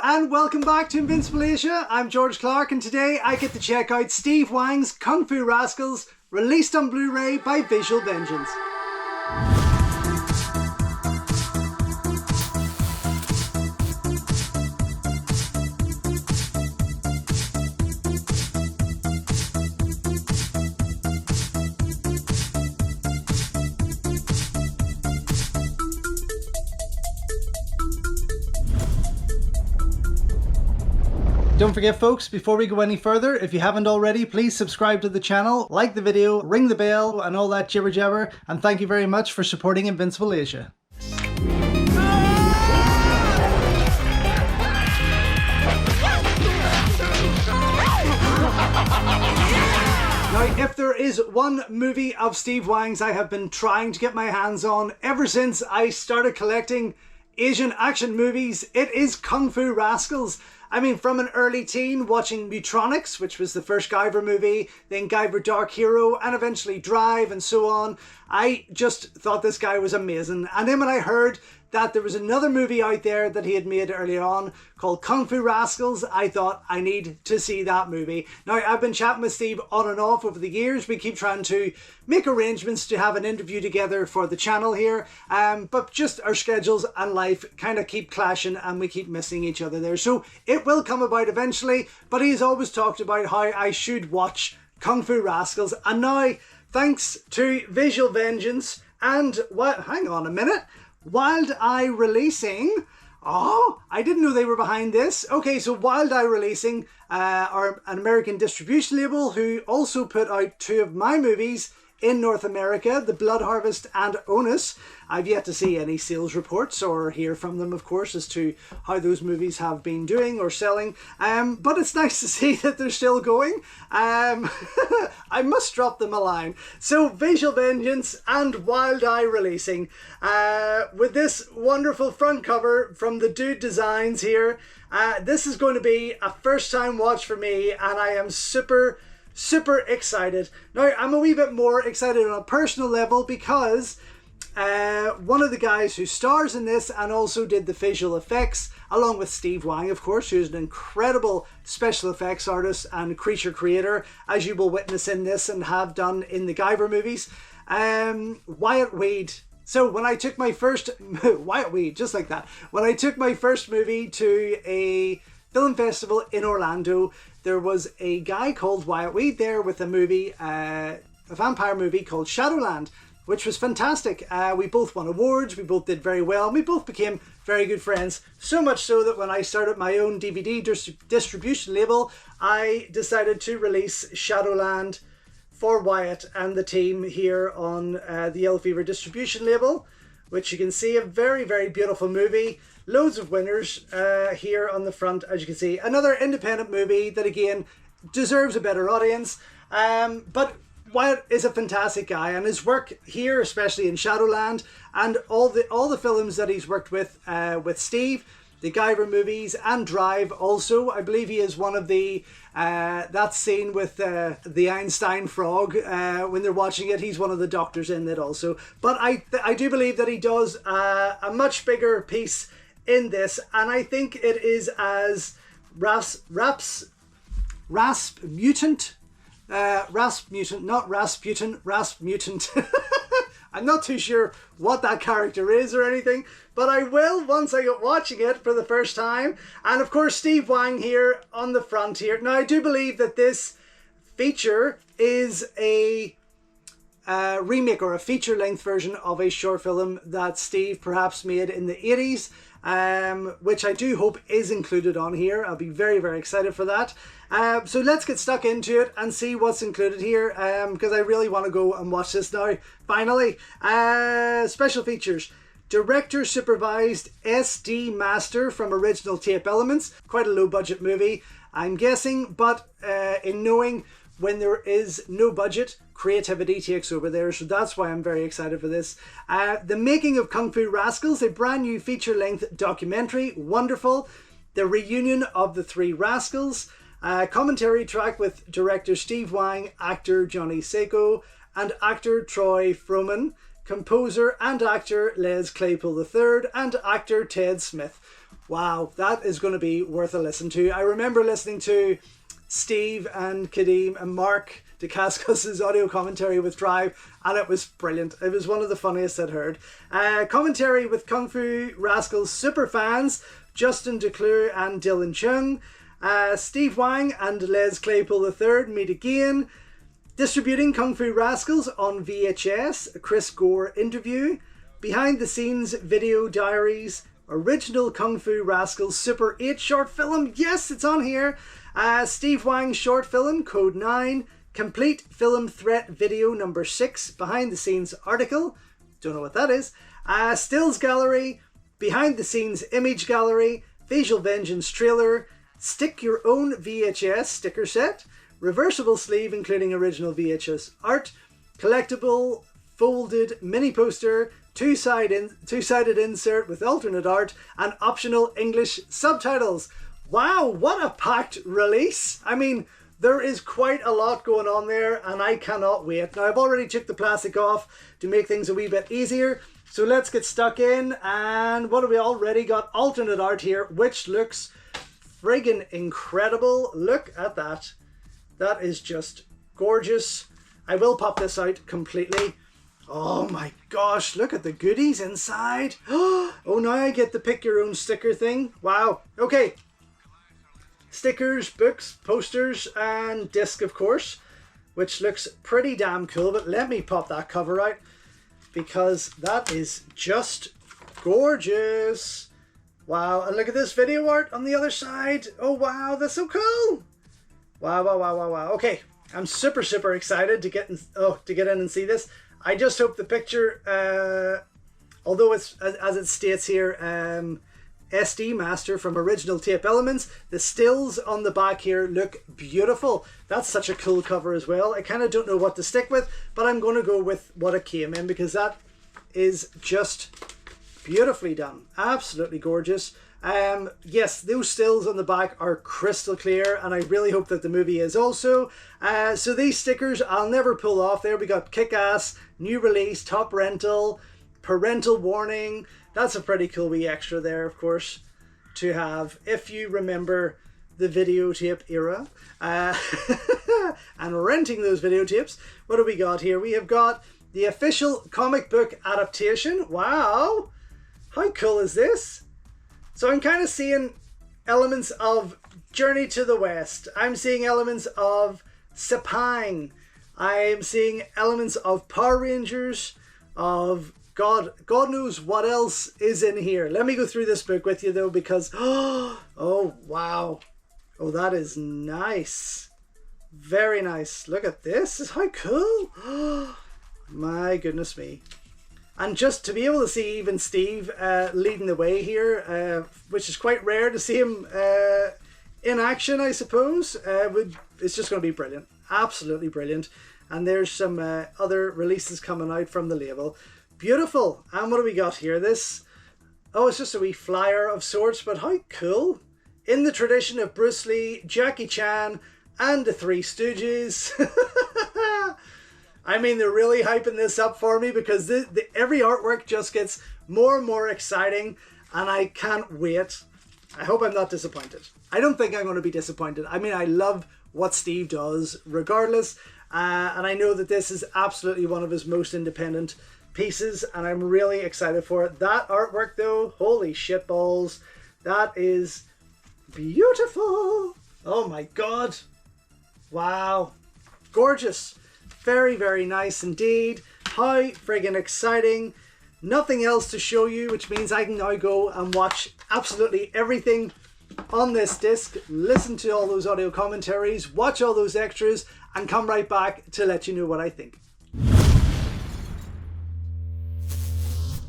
and welcome back to Invincible Asia. I'm George Clark and today I get to check out Steve Wang's Kung Fu Rascals, released on Blu-ray by Visual Vengeance. Don't forget folks, before we go any further, if you haven't already, please subscribe to the channel, like the video, ring the bell and all that jibber jabber, and thank you very much for supporting Invincible Asia. Now, if there is one movie of Steve Wang's I have been trying to get my hands on ever since I started collecting Asian action movies, it is Kung Fu Rascals. I mean, from an early teen watching Mutronics, which was the first Guyver movie, then Guyver Dark Hero, and eventually Drive and so on, I just thought this guy was amazing. And then when I heard that there was another movie out there that he had made earlier on called Kung Fu Rascals, I thought I need to see that movie. Now, I've been chatting with Steve on and off over the years. We keep trying to make arrangements to have an interview together for the channel here, but just our schedules and life kind of keep clashing and we keep missing each other there. So it will come about eventually, but he's always talked about how I should watch Kung Fu Rascals. And now, thanks to Visual Vengeance and, what? Hang on a minute. Wild Eye Releasing. Oh, I didn't know they were behind this. Okay, so Wild Eye Releasing are an American distribution label who also put out two of my movies in North America, The Blood Harvest and Onus. I've yet to see any sales reports or hear from them, of course, as to how those movies have been doing or selling. But it's nice to see that they're still going. I must drop them a line. So Visual Vengeance and Wild Eye Releasing, with this wonderful front cover from the Dude Designs here. This is going to be a first time watch for me, and I am super excited. Now, I'm a wee bit more excited on a personal level because one of the guys who stars in this and also did the visual effects, along with Steve Wang, of course, who's an incredible special effects artist and creature creator, as you will witness in this and have done in the Guyver movies, Wyatt Weed. So when I took my first Wyatt Weed, just like that, when I took my first movie to a film festival in Orlando, there was a guy called Wyatt Weed there with a movie, a vampire movie called Shadowland, which was fantastic. We both won awards, we both did very well, and we both became very good friends. So much so that when I started my own DVD distribution label, I decided to release Shadowland for Wyatt and the team here on the Yellow Fever distribution label, which you can see, a very beautiful movie. Loads of winners here on the front, as you can see. Another independent movie that, again, deserves a better audience. But Wyatt is a fantastic guy, and his work here, especially in Shadowland, and all the films that he's worked with Steve, the Guyver movies, and Drive also. I believe he is one of the, that scene with the Einstein frog, when they're watching it, he's one of the doctors in it also. But I do believe that he does a much bigger piece in this, and I think it is as Rasputin, not Rasputin, Rasputin. I'm not too sure what that character is or anything, but I will once I get watching it for the first time. And of course, Steve Wang here on the front here. Now, I do believe that this feature is a remake or a feature-length version of a short film that Steve perhaps made in the 80s, which I do hope is included on here. I'll be very excited for that. So let's get stuck into it and see what's included here, because I really want to go and watch this now, finally. Special features. Director supervised SD master from original tape elements. Quite a low budget movie, I'm guessing, but in knowing when there is no budget, creativity takes over there, so that's why I'm very excited for this. The Making of Kung Fu Rascals, a brand new feature-length documentary, wonderful. The reunion of the three Rascals, commentary track with director Steve Wang, actor Johnny Seiko, and actor Troy Froman, composer and actor Les Claypool III, and actor Ted Smith. Wow, that is going to be worth a listen to. I remember listening to Steve and Kadeem and Mark Dacascos' audio commentary with Drive, and it was brilliant. It was one of the funniest I'd heard. Commentary with Kung Fu Rascals super fans, Justin Declure and Dylan Chung. Steve Wang and Les Claypool III meet again. Distributing Kung Fu Rascals on VHS, a Chris Gore interview. Behind the scenes video diaries. Original Kung Fu Rascals Super 8 short film. Yes, it's on here. Steve Wang short film, Code 9. Complete film threat video number 6. Behind the scenes article. Don't know what that is. Stills gallery. Behind the scenes image gallery. Visual Vengeance trailer. Stick your own VHS sticker set. Reversible sleeve including original VHS art. Collectible folded mini poster. Two-sided insert with alternate art and optional English subtitles. Wow, what a packed release. I mean, there is quite a lot going on there and I cannot wait. Now, I've already took the plastic off to make things a wee bit easier. So let's get stuck in. And what have we already got? Alternate art here, which looks friggin' incredible. Look at that. That is just gorgeous. I will pop this out completely. Oh my gosh, look at the goodies inside. Oh, now I get the pick your own sticker thing. Wow. Okay. Stickers, books, posters, and disc, of course, which looks pretty damn cool. But let me pop that cover out because that is just gorgeous. Wow. And look at this video art on the other side. Oh, wow. That's so cool. Wow, wow, wow, wow, wow. Okay. I'm super, super excited to get in and see this. I just hope the picture, although it's, as it states here, SD master from original tape elements, the stills on the back here look beautiful. That's such a cool cover as well. I kind of don't know what to stick with, but I'm going to go with what it came in because that is just beautifully done. Absolutely gorgeous. Yes, those stills on the back are crystal clear and I really hope that the movie is also. So these stickers I'll never pull off. There we got Kick-Ass, new release, top rental, parental warning. That's a pretty cool wee extra there, of course, to have if you remember the videotape era and renting those videotapes. What do we got here? We have got the official comic book adaptation. Wow, how cool is this? So I'm kind of seeing elements of Journey to the West. I'm seeing elements of Sepang. I'm seeing elements of Power Rangers, of God knows what else is in here. Let me go through this book with you though because, oh wow. Oh, that is nice. Very nice. Look at this. How cool. My goodness me. And just to be able to see even Steve leading the way here, which is quite rare to see him in action, I suppose, it's just going to be brilliant. Absolutely brilliant. And there's some other releases coming out from the label. Beautiful. And what do we got here? This, oh, it's just a wee flyer of sorts, but how cool. In the tradition of Bruce Lee, Jackie Chan, and the Three Stooges. I mean, they're really hyping this up for me because every artwork just gets more and more exciting and I can't wait. I hope I'm not disappointed. I don't think I'm going to be disappointed. I mean, I love what Steve does regardless. And I know that this is absolutely one of his most independent pieces and I'm really excited for it. That artwork though, holy shit balls. That is beautiful. Oh my God. Wow. Gorgeous. Very, very nice indeed. How friggin' exciting. Nothing else to show you, which means I can now go and watch absolutely everything on this disc, listen to all those audio commentaries, watch all those extras, and come right back to let you know what I think.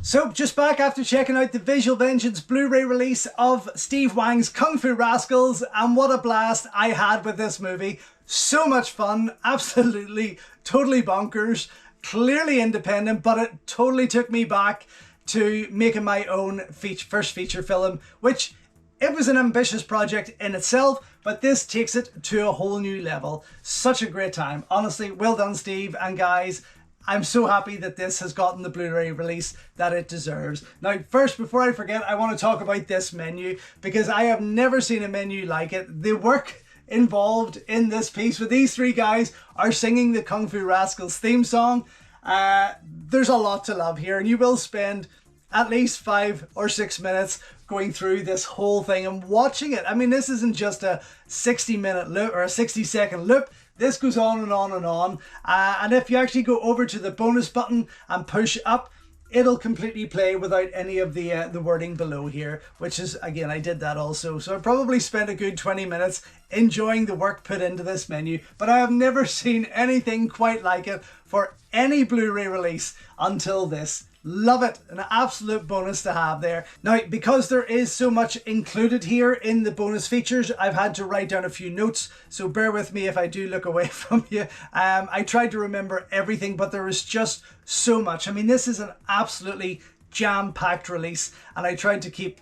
So, just back after checking out the Visual Vengeance Blu-ray release of Steve Wang's Kung Fu Rascals, and what a blast I had with this movie. So much fun, absolutely, totally bonkers, clearly independent, but it totally took me back to making my own first feature film, which it was an ambitious project in itself, but this takes it to a whole new level. Such a great time. Honestly, well done, Steve, and guys, I'm so happy that this has gotten the Blu-ray release that it deserves. Now, first, before I forget, I want to talk about this menu because I have never seen a menu like it. The work involved in this piece with these three guys are singing the Kung Fu Rascals theme song. There's a lot to love here, and you will spend at least 5 or 6 minutes going through this whole thing and watching it. I mean, this isn't just a 60-minute loop or a 60-second loop. This goes on and on and on. And if you actually go over to the bonus button and push up, it'll completely play without any of the wording below here, which is, again, I did that also. So I probably spent a good 20 minutes enjoying the work put into this menu, but I have never seen anything quite like it for any Blu-ray release until this. Love it. An absolute bonus to have there. Now, because there is so much included here in the bonus features, I've had to write down a few notes, so bear with me if I do look away from you. I tried to remember everything, but there is just so much. I mean, this is an absolutely jam-packed release, and I tried to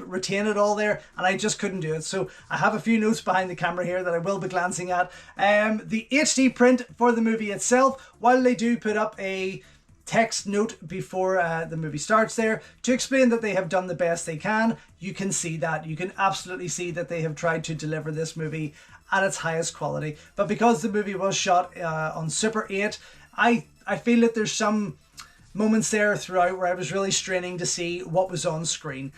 retain it all there, and I just couldn't do it. So I have a few notes behind the camera here that I will be glancing at. The HD print for the movie itself, while they do put up a text note before the movie starts there to explain that they have done the best they can, you can see that. You can absolutely see that they have tried to deliver this movie at its highest quality. But because the movie was shot on Super 8, I feel that there's some moments there throughout where I was really straining to see what was on screen.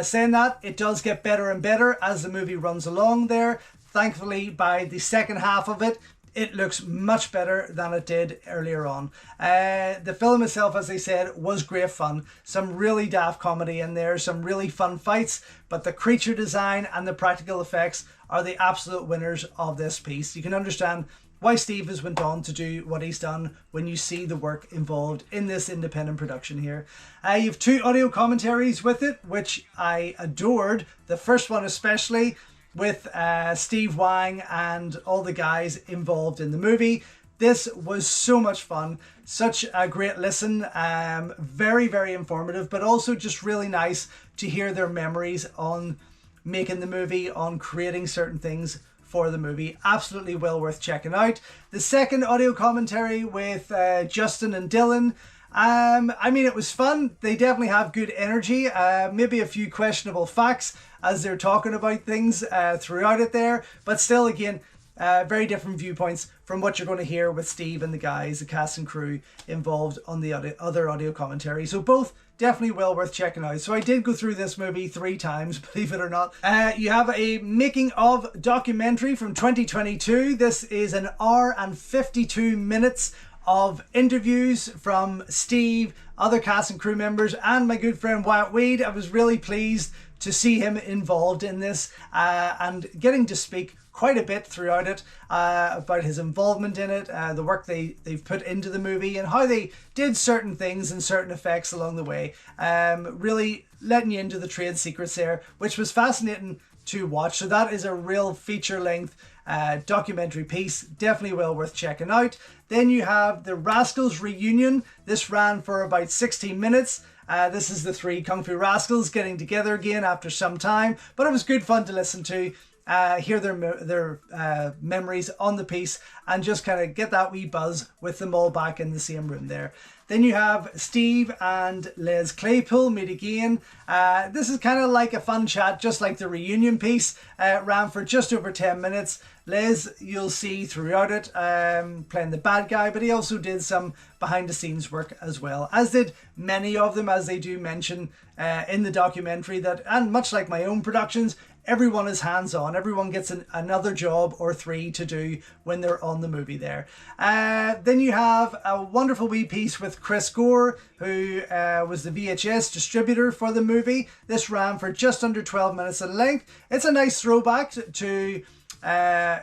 Saying that, it does get better and better as the movie runs along there. Thankfully, by the second half of it, it looks much better than it did earlier on. The film itself, as I said, was great fun. Some really daft comedy in there, some really fun fights, but the creature design and the practical effects are the absolute winners of this piece. You can understand why Steve has went on to do what he's done when you see the work involved in this independent production here. You have 2 audio commentaries with it, which I adored. The first one especially, with Steve Wang and all the guys involved in the movie. This was so much fun, such a great listen, very, very informative, but also just really nice to hear their memories on making the movie, on creating certain things for the movie. Absolutely well worth checking out. The second audio commentary with Justin and Dylan, I mean, it was fun. They definitely have good energy, maybe a few questionable facts as they're talking about things throughout it there, but still, again, very different viewpoints from what you're going to hear with Steve and the guys, the cast and crew involved on the other audio commentary. So both definitely well worth checking out. So I did go through this movie 3 times, believe it or not. You have a making of documentary from 2022. This is an hour and 52 minutes of interviews from Steve, other cast and crew members, and my good friend Wyatt Weed. I was really pleased to see him involved in this and getting to speak quite a bit throughout it about his involvement in it, the work they've put into the movie, and how they did certain things and certain effects along the way. Really letting you into the trade secrets there, which was fascinating to watch. So that is a real feature-length documentary piece, definitely well worth checking out. Then you have the Rascals reunion. This ran for about 16 minutes. This is the 3 Kung Fu Rascals getting together again after some time, but it was good fun to listen to, hear their memories on the piece, and just kind of get that wee buzz with them all back in the same room there. Then you have Steve and Les Claypool meet again. This is kind of like a fun chat, just like the reunion piece. Ran for just over 10 minutes. Les, you'll see throughout it, playing the bad guy, but he also did some behind the scenes work as well, as did many of them, as they do mention in the documentary, that, and much like my own productions, everyone is hands-on. Everyone gets another job or 3 to do when they're on the movie there. Then you have a wonderful wee piece with Chris Gore, who was the VHS distributor for the movie. This ran for just under 12 minutes in length. It's a nice throwback to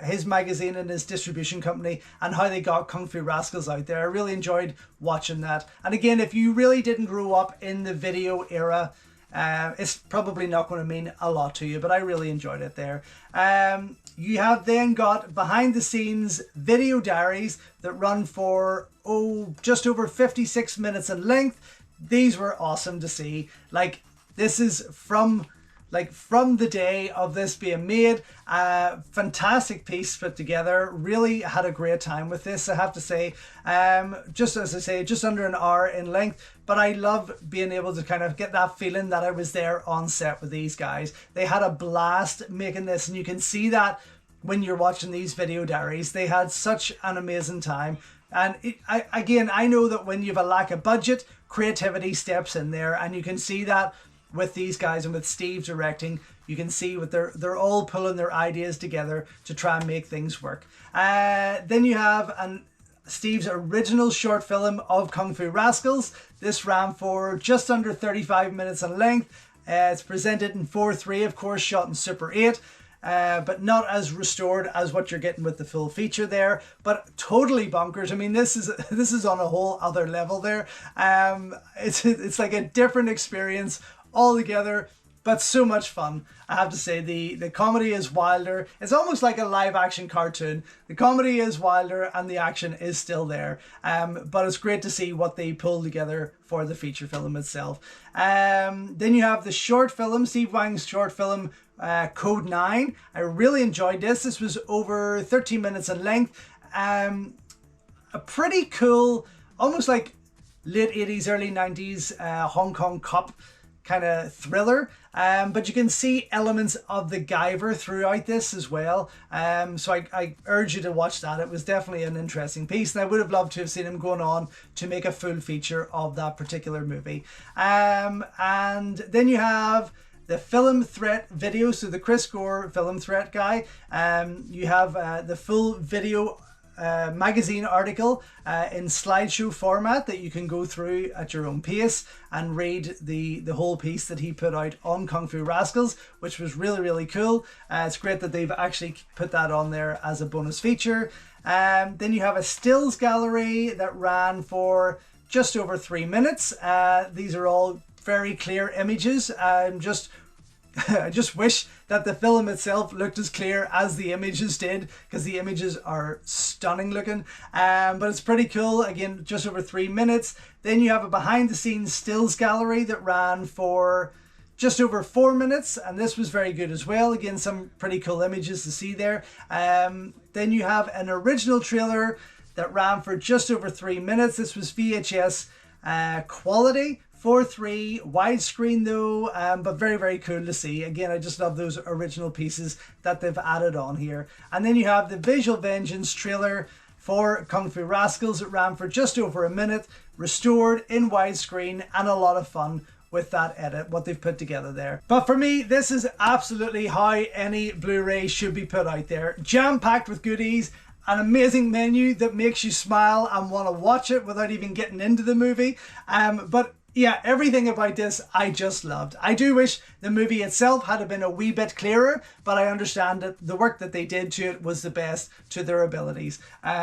his magazine and his distribution company and how they got Kung Fu Rascals out there. I really enjoyed watching that. And again, if you really didn't grow up in the video era, it's probably not going to mean a lot to you, but I really enjoyed it there. You have then got behind the scenes video diaries that run for just over 56 minutes in length. These were awesome to see. Like, this is from like from the day of this being made. Fantastic piece put together. Really had a great time with this, I have to say. Just as I say, just under an hour in length, but I love being able to kind of get that feeling that I was there on set with these guys. They had a blast making this, and you can see that when you're watching these video diaries. They had such an amazing time. And I know that when you have a lack of budget, creativity steps in there, and you can see that with these guys and with Steve directing. You can see what they're all pulling their ideas together to try and make things work. Then you have Steve's original short film of Kung Fu Rascals. This ran for just under 35 minutes in length. It's presented in 4:3, of course, shot in Super 8. But not as restored as what you're getting with the full feature there, but totally bonkers. I mean, this is on a whole other level there. It's like a different experience altogether, but so much fun. I have to say, the comedy is wilder. It's almost like a live action cartoon. The comedy is wilder and the action is still there. But it's great to see what they pulled together for the feature film itself. Then you have the short film, Steve Wang's short film, Code 9. I really enjoyed this. This was over 13 minutes in length. A pretty cool, almost like late 80s, early 90s Hong Kong cop kind of thriller, but you can see elements of the Guyver throughout this as well. So I urge you to watch that. It was definitely an interesting piece, and I would have loved to have seen him going on to make a full feature of that particular movie. And then you have the film threat video, so the Chris Gore film threat guy. You have the full video magazine article in slideshow format that you can go through at your own pace and read the whole piece that he put out on Kung Fu Rascals, which was really, really cool. It's great that they've actually put that on there as a bonus feature. Then you have a stills gallery that ran for just over 3 minutes. These are all very clear images. I just wish that the film itself looked as clear as the images did, because the images are stunning looking. But it's pretty cool. Again, just over 3 minutes. Then you have a behind the scenes stills gallery that ran for just over 4 minutes, and this was very good as well. Again, some pretty cool images to see there. Then you have an original trailer that ran for just over 3 minutes. This was VHS quality. 4:3 widescreen though, but very, very cool to see. Again, I just love those original pieces that they've added on here. And then you have the Visual Vengeance trailer for Kung Fu Rascals. It ran for just over a minute, restored in widescreen, and a lot of fun with that edit, what they've put together there. But for me, this is absolutely how any Blu-ray should be put out there. Jam-packed with goodies, an amazing menu that makes you smile and want to watch it without even getting into the movie. But yeah, everything about this I just loved. I do wish the movie itself had been a wee bit clearer, but I understand that the work that they did to it was the best to their abilities.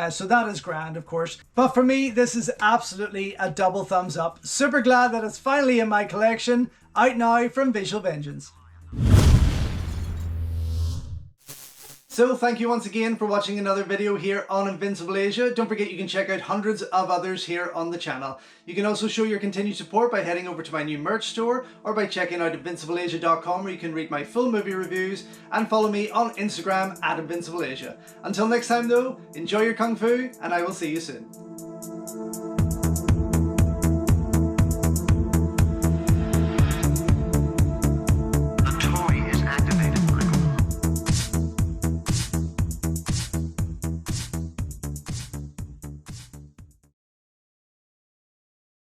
So that is grand, of course. But for me, this is absolutely a double thumbs up. Super glad that it's finally in my collection, out now from Visual Vengeance. So thank you once again for watching another video here on Invincible Asia. Don't forget you can check out hundreds of others here on the channel. You can also show your continued support by heading over to my new merch store or by checking out invincibleasia.com, where you can read my full movie reviews and follow me on Instagram at Invincible Asia. Until next time though, enjoy your Kung Fu and I will see you soon.